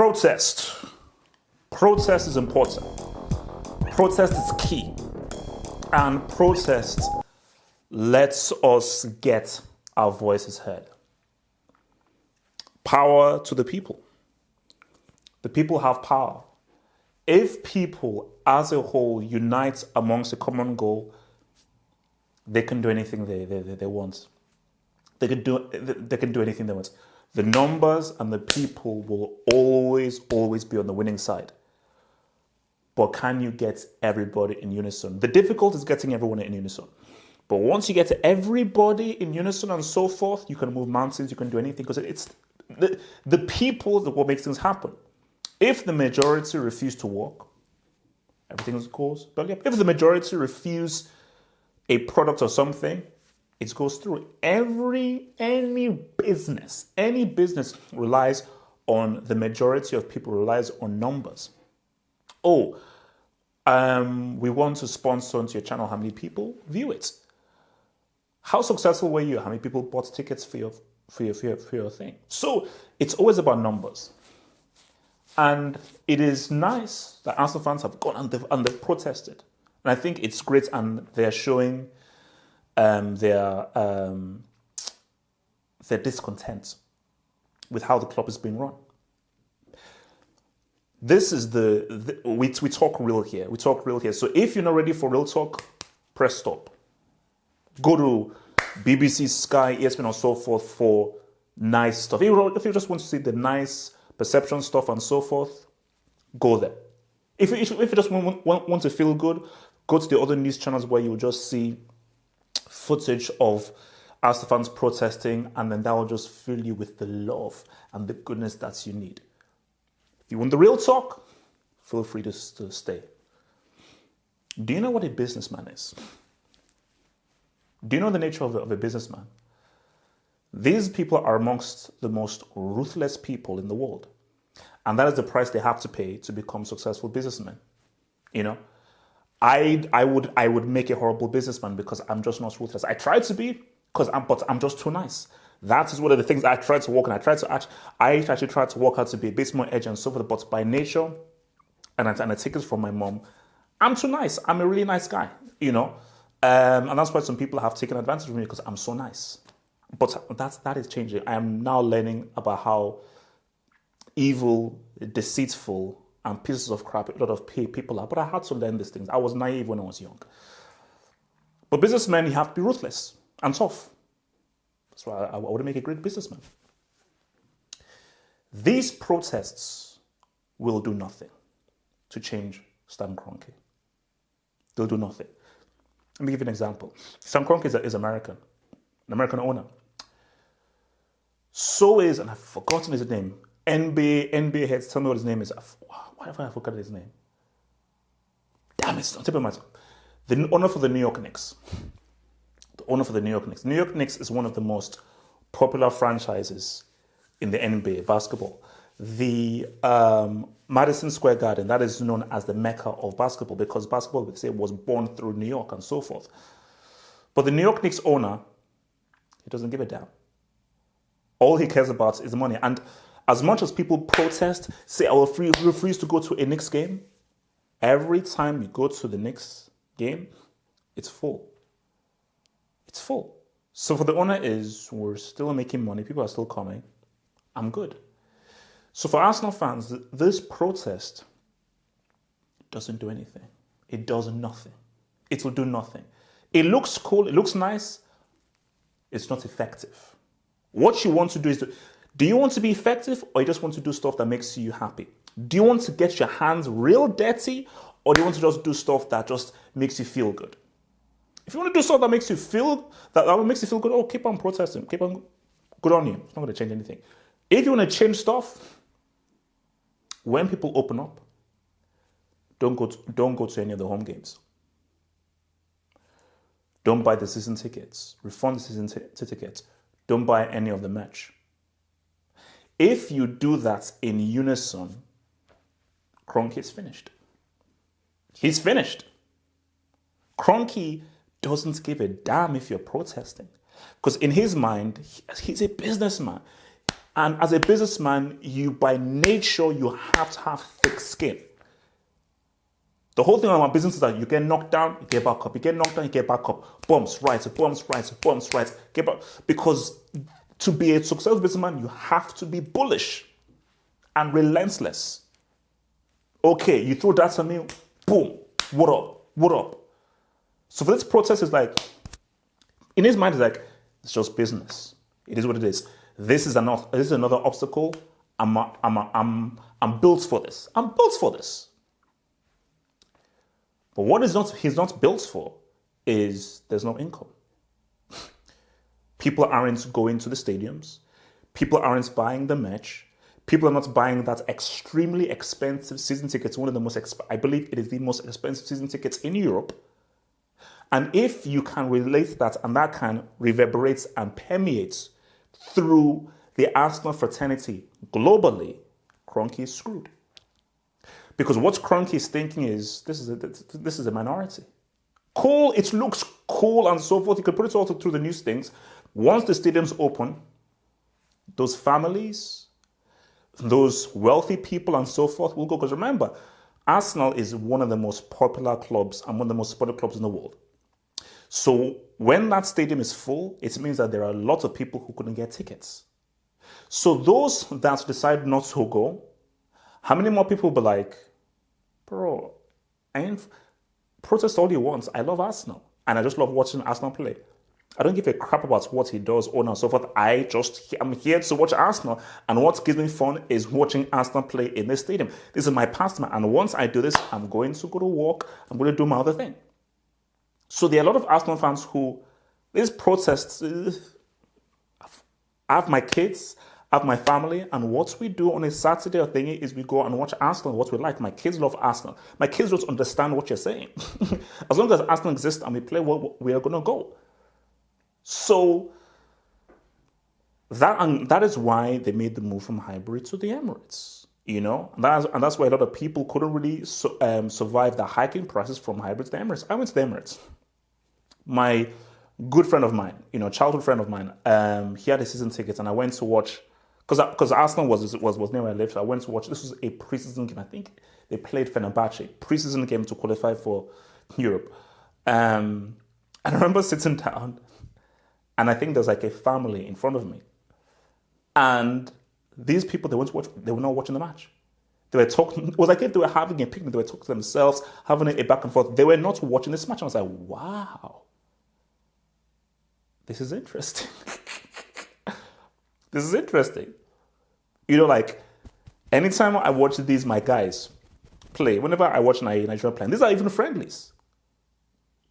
Protest. Protest is important. Protest is key. And protest lets us get our voices heard. Power to the people. The people have power. If people as a whole unite amongst a common goal, they can do anything they want. They can do anything they want. The numbers and the people will always be on the winning side. But can you get everybody in unison? The difficulty is getting everyone in unison. But once you get to everybody in unison and so forth, you can move mountains, you can do anything, because it's the people that what makes things happen. If the majority refuse to walk, everything goes belly up. If the majority refuse a product or something, it goes through. Any business relies on the majority of people, relies on numbers. We want to sponsor onto your channel. How many people view it? How successful were you? How many people bought tickets for your thing? So it's always about numbers. And it is nice that Arsenal fans have gone and they've protested. And I think it's great, and they're showing their discontent with how the club is being run. This is we talk real here. We talk real here. So if you're not ready for real talk, press stop. Go to BBC, Sky, ESPN, and so forth for nice stuff. If you just want to see the nice perception stuff and so forth, go there. If you just want to feel good, go to the other news channels where you'll just see footage of Arsenal fans protesting, and then that will just fill you with the love and the goodness that you need. If you want the real talk, feel free to stay. Do you know what a businessman is? Do you know the nature of a businessman? These people are amongst the most ruthless people in the world. And that is the price they have to pay to become successful businessmen. You know, I would make a horrible businessman because I'm just not ruthless. I try to be, but I'm just too nice. That is one of the things I try to work on. I actually try to work out to be a bit more edgy and so forth, but by nature, and I take it from my mom, I'm too nice. I'm a really nice guy, you know. And that's why some people have taken advantage of me, because I'm so nice. But that is changing. I am now learning about how evil, deceitful, and pieces of crap a lot of people are. But I had to learn these things. I was naive when I was young. But businessmen, you have to be ruthless and tough. That's why I would make a great businessman. These protests will do nothing to change Stan Kroenke. They'll do nothing. Let me give you an example. Stan Kroenke is American, an American owner. So is, and I've forgotten his name, NBA heads, tell me what his name is. Why have I forgotten his name? Damn, it's on tip of my tongue. The owner for the New York Knicks. The owner for the New York Knicks. New York Knicks is one of the most popular franchises in the NBA basketball. The Madison Square Garden, that is known as the Mecca of basketball, because basketball, they say, was born through New York and so forth. But the New York Knicks owner, he doesn't give a damn. All he cares about is the money. And as much as people protest, say, I will refuse to go to a Knicks game, every time you go to the Knicks game, it's full. It's full. So for the owner we're still making money, people are still coming, I'm good. So for Arsenal fans, this protest doesn't do anything. It does nothing. It will do nothing. It looks cool, it looks nice, it's not effective. What you want to do is, do you want to be effective, or you just want to do stuff that makes you happy? Do you want to get your hands real dirty, or do you want to just do stuff that just makes you feel good? If you want to do stuff that makes you feel good, oh, keep on protesting, keep on, good on you. It's not going to change anything. If you want to change stuff, when people open up, don't go to any of the home games. Don't buy the season tickets. Refund the season tickets. Don't buy any of the merch. If you do that in unison, Kroenke is finished. He's finished. Kroenke doesn't give a damn if you're protesting. Because in his mind, he's a businessman. And as a businessman, you by nature, you have to have thick skin. The whole thing about business is that you get knocked down, you get back up. You get knocked down, you get back up. Bumps, right, bumps, right, bumps, right. Get back. Because to be a successful businessman, you have to be bullish and relentless. Okay, you throw that at me, boom, what up, what up? So for this protest, is like, in his mind, it's like, it's just business. It is what it is. This is another obstacle. I'm built for this. I'm built for this. But what he's not built for is there's no income. People aren't going to the stadiums. People aren't buying the merch. People are not buying that extremely expensive season tickets. One of the most, I believe it is the most expensive season tickets in Europe. And if you can relate that and that can reverberate and permeate through the Arsenal fraternity globally, Kroenke is screwed. Because what Kroenke is thinking is, this is a minority. Cool, it looks cool and so forth. You could put it all through the news things. Once the stadiums open, those families, those wealthy people and so forth will go. Because remember, Arsenal is one of the most popular clubs and one of the most supported clubs in the world. So when that stadium is full, it means that there are lots of people who couldn't get tickets. So those that decide not to go, how many more people will be like, bro, I ain't protest all you want. I love Arsenal. And I just love watching Arsenal play. I don't give a crap about what he does, and so forth. I'm here to watch Arsenal. And what gives me fun is watching Arsenal play in this stadium. This is my pastime. And once I do this, I'm going to go to work. I'm going to do my other thing. So there are a lot of Arsenal fans who, these protests, I have my kids, I have my family, and what we do on a Saturday or thingy is we go and watch Arsenal, what we like. My kids love Arsenal. My kids don't understand what you're saying. As long as Arsenal exists and we play well, we are going to go. So that is why they made the move from hybrid to the Emirates. You know, and that's why a lot of people couldn't really survive the hiking prices from hybrid to the Emirates. I went to the Emirates. My good friend of mine, childhood friend of mine, he had a season ticket, and I went to watch, because Arsenal was near where I lived. So I went to watch. This was a preseason game. I think they played Fenerbahce, preseason game to qualify for Europe. And I remember sitting down, and I think there's like a family in front of me, and these people, they were not watching the match. They were talking. It was like if they were having a picnic. They were talking to themselves, having a back and forth. They were not watching this match. I was like, wow, this is interesting. This is interesting. Like anytime I watch these, my guys play, whenever I watch Nigeria playing, these are even friendlies.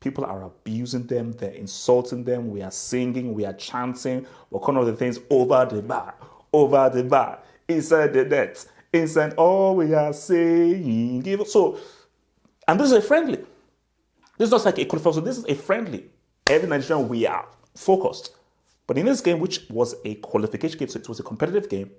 People are abusing them. They're insulting them. We are singing. We are chanting. We're calling all the things over the bar, inside the net, inside all we are saying. So, and this is a friendly. This is not like a qualifier. So this is a friendly. Every Nigerian, we are focused. But in this game, which was a qualification game, so it was a competitive game,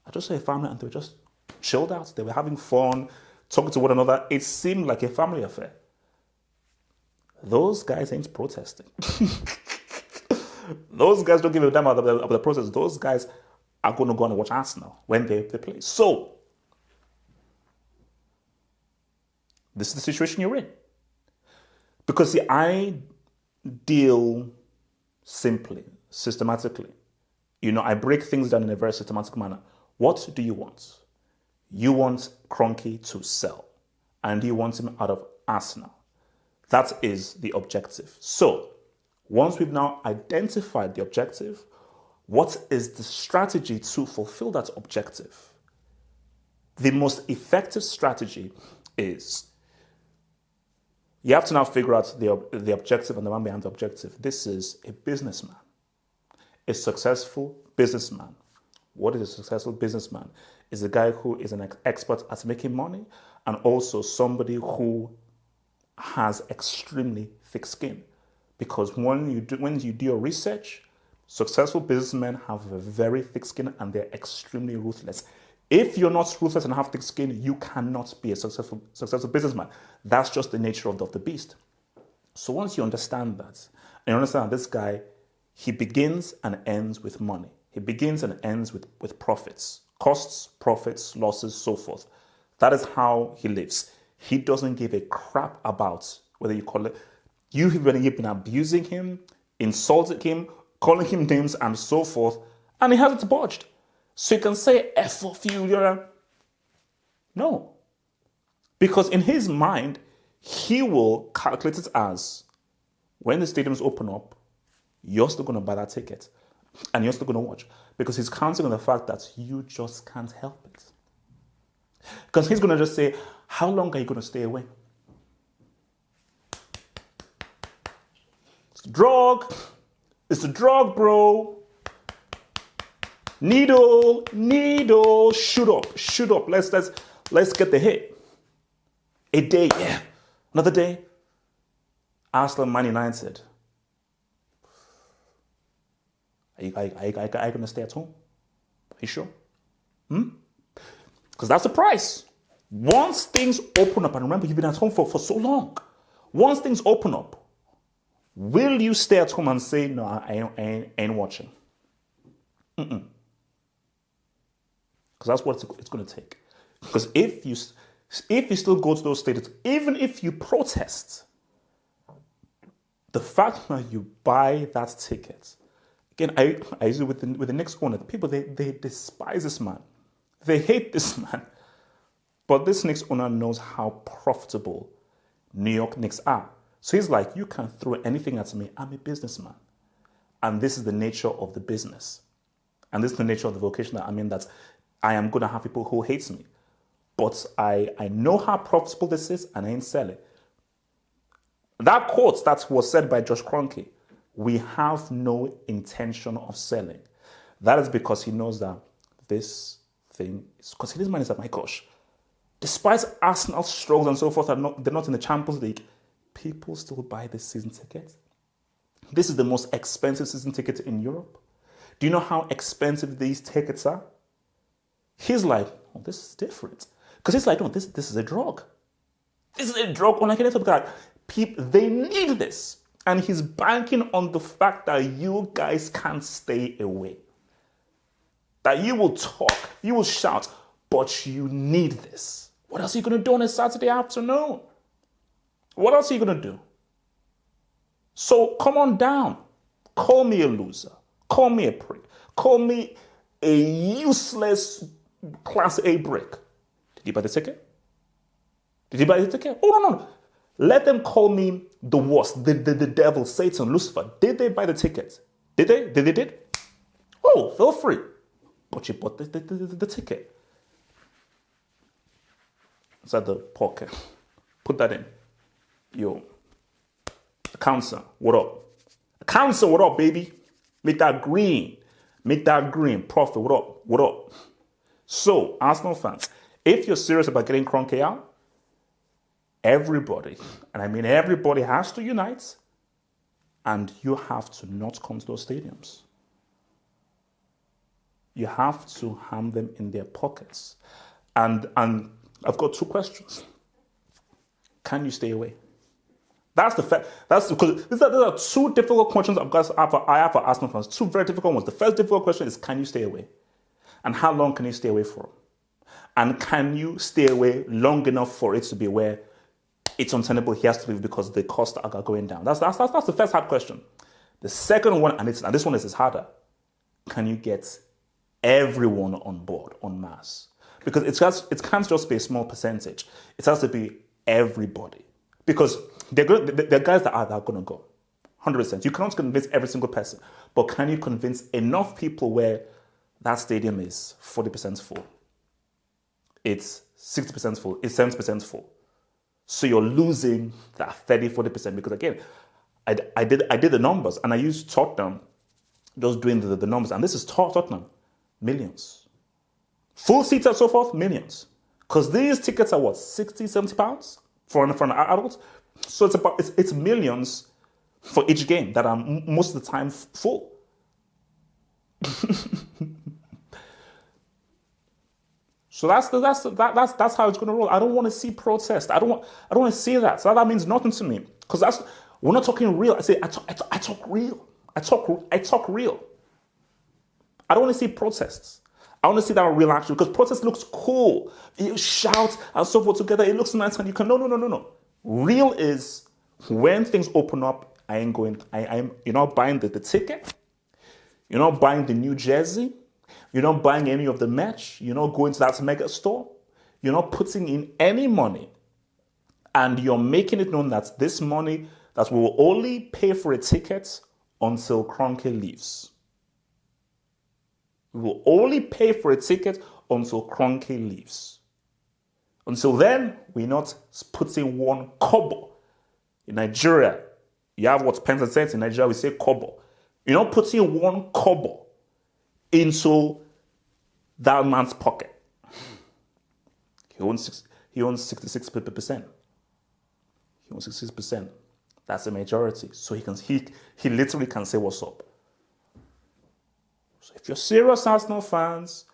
I just saw a family and they were just chilled out. They were having fun, talking to one another. It seemed like a family affair. Those guys ain't protesting. Those guys don't give a damn about the protest. Those guys are going to go and watch Arsenal when they play. So, this is the situation you're in. Because, see, I deal simply, systematically. I break things down in a very systematic manner. What do you want? You want Kroenke to sell. And you want him out of Arsenal. That is the objective. So, once we've now identified the objective, what is the strategy to fulfill that objective? The most effective strategy is you have to now figure out the objective and the man behind the objective. This is a businessman, a successful businessman. What is a successful businessman? Is a guy who is an expert at making money and also somebody who has extremely thick skin. Because when you do your research, successful businessmen have a very thick skin and they're extremely ruthless. If you're not ruthless and have thick skin, you cannot be a successful businessman. That's just the nature of the beast. So once you understand that, and you understand that this guy, he begins and ends with money. He begins and ends with profits. Costs, profits, losses, so forth. That is how he lives. He doesn't give a crap about whether you call it, you've been abusing him, insulting him, calling him names and so forth, and he hasn't budged. So you can say F of you, no. Because in his mind, he will calculate it as when the stadiums open up, you're still going to buy that ticket and you're still going to watch. Because he's counting on the fact that you just can't help it. Because he's going to just say, how long are you going to stay away? It's a drug, bro. Needle, shoot up. Let's get the hit. A day, yeah. Another day. Arsenal, Man United. Are you going to stay at home? Are you sure? Because that's the price. Once things open up, and remember, you've been at home for so long. Once things open up, will you stay at home and say, no, I ain't watching? Because that's what it's going to take. Because if you still go to those stadiums, even if you protest, the fact that you buy that ticket, again, I use it with the next owner. The people, they despise this man. They hate this man. But this Knicks owner knows how profitable New York Knicks are. So he's like, you can throw anything at me. I'm a businessman. And this is the nature of the business. And this is the nature of the vocation that I'm in, that I am going to have people who hate me. But I know how profitable this is, and I ain't selling. That quote that was said by Josh Kroenke, we have no intention of selling. That is because he knows that this thing is, because his mind is like, my gosh, despite Arsenal's struggles and so forth, they're not in the Champions League, people still buy this season ticket. This is the most expensive season ticket in Europe. Do you know how expensive these tickets are? He's like, oh, this is different. Because he's like, no, this is a drug. This is a drug on like anything. People, they need this. And he's banking on the fact that you guys can't stay away. That you will talk, you will shout, but you need this. What else are you going to do on a Saturday afternoon? What else are you going to do? So come on down. Call me a loser. Call me a prick. Call me a useless Class A brick. Did you buy the ticket? Did you buy the ticket? Oh, no. Let them call me the worst, the devil, Satan, Lucifer. Did they buy the ticket? Did they? Did they did? Oh, feel free. But you bought the ticket. It's at the pocket. Put that in. Yo. Accountant, what up? Accountant, what up, baby? Make that green. Profit, what up? What up? So, Arsenal fans, if you're serious about getting Kroenke out, everybody, and I mean everybody, has to unite, and you have to not come to those stadiums. You have to ham them in their pockets. And I've got two questions. Can you stay away? That's the fact. That's because these are two difficult questions I have for Arsenal fans. Two very difficult ones. The first difficult question is, can you stay away? And how long can you stay away for? And can you stay away long enough for it to be where it's untenable, he has to leave because the costs are going down? That's the first hard question. The second one, and this one is harder. Can you get everyone on board en masse? Because it can't just be a small percentage. It has to be everybody. Because there are guys that are going to go. 100%. You cannot convince every single person. But can you convince enough people where that stadium is 40% full? It's 60% full. It's 70% full. So you're losing that 30-40%. Because again, I did the numbers, and I used Tottenham just doing the numbers. And this is Tottenham. Millions. Full seats and so forth, millions. Because these tickets are what, 60, 70 pounds for an adult? So it's millions for each game that are most of the time full. So that's how it's going to roll. I don't want to see protest. I don't want to see that. So that means nothing to me, because we're not talking real. I talk real. I talk real. I don't want to see protests. I want to see that real action because protest looks cool. You shout and so forth together. It looks nice and you can, no. Real is when things open up, you're not buying the ticket. You're not buying the new jersey. You're not buying any of the merch. You're not going to that mega store. You're not putting in any money. And you're making it known that this money, that we will only pay for a ticket until Kroenke leaves. We will only pay for a ticket until Kroenke leaves. Until then, we're not putting one kobo. In Nigeria, you have what pence and cents. In Nigeria, we say kobo. You're not putting one kobo into that man's pocket. He owns 66%. He owns 66%. That's a majority. So he literally can say what's up. So if you're serious Arsenal fans,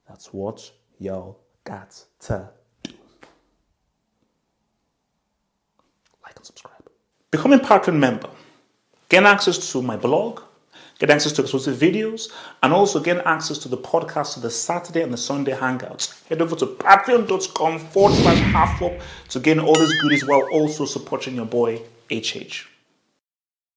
that's what y'all got to do. Like and subscribe. Become a Patreon member. Gain access to my blog, get access to exclusive videos, and also get access to the podcast to the Saturday and the Sunday hangouts. Head over to patreon.com/halfup to gain all these goodies while also supporting your boy HH.